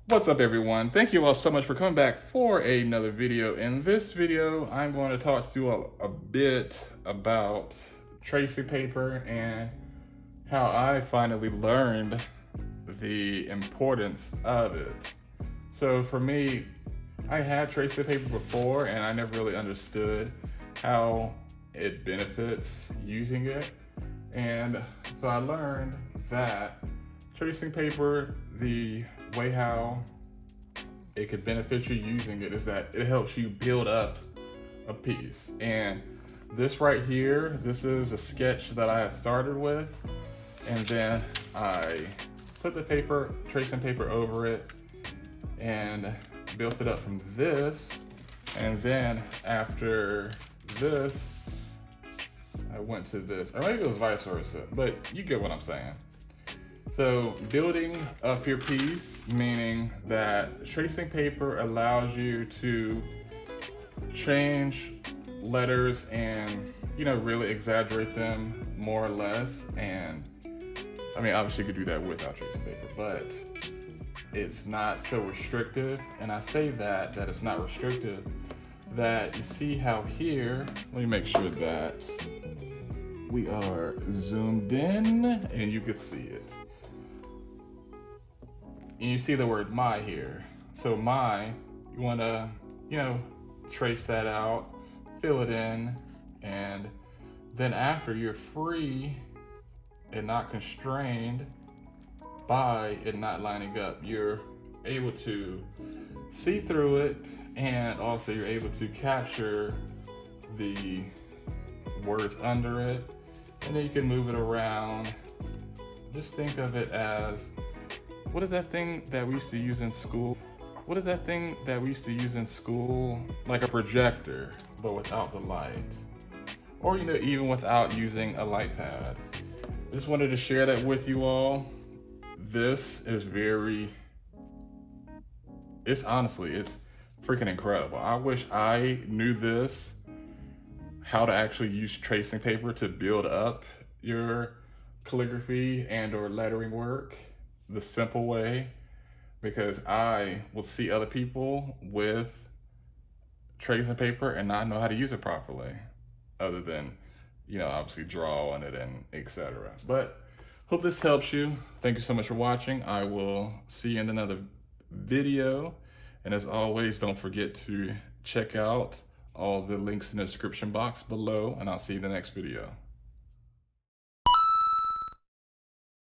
What's up, everyone? Thank you all so much for coming back for another video. In this video, I'm going to talk to you a bit about tracing paper and how I finally learned the importance of it. So for me, I had tracing paper before and I never really understood how it benefits using it. And so I learned that tracing paper, the way how it could benefit you using it is that it helps you build up a piece. And this right here, this is a sketch that I had started with, and then I put the paper, tracing paper over it, and built it up from this. And then after this, I went to this, or maybe it was vice versa, but you get what I'm saying. So building up your piece, meaning that tracing paper allows you to change letters and, really exaggerate them more or less. And I mean, obviously you could do that without tracing paper, but it's not so restrictive. And I say that it's not restrictive, that you see how here, let me make sure that we are zoomed in and you can see it. And you see the word my here. So my, you wanna, trace that out, fill it in, and then after you're free and not constrained by it not lining up, you're able to see through it, and also you're able to capture the words under it, and then you can move it around. Just think of it as, what is that thing that we used to use in school? What is that thing that we used to use in school? Like a projector, but without the light. Or, even without using a light pad. I just wanted to share that with you all. This is it's freaking incredible. I wish I knew this, how to actually use tracing paper to build up your calligraphy and or lettering work the simple way, because I will see other people with tracing paper and not know how to use it properly, other than, obviously draw on it and etc. But hope this helps you. Thank you so much for watching. I will see you in another video. And as always, don't forget to check out all the links in the description box below, and I'll see you in the next video.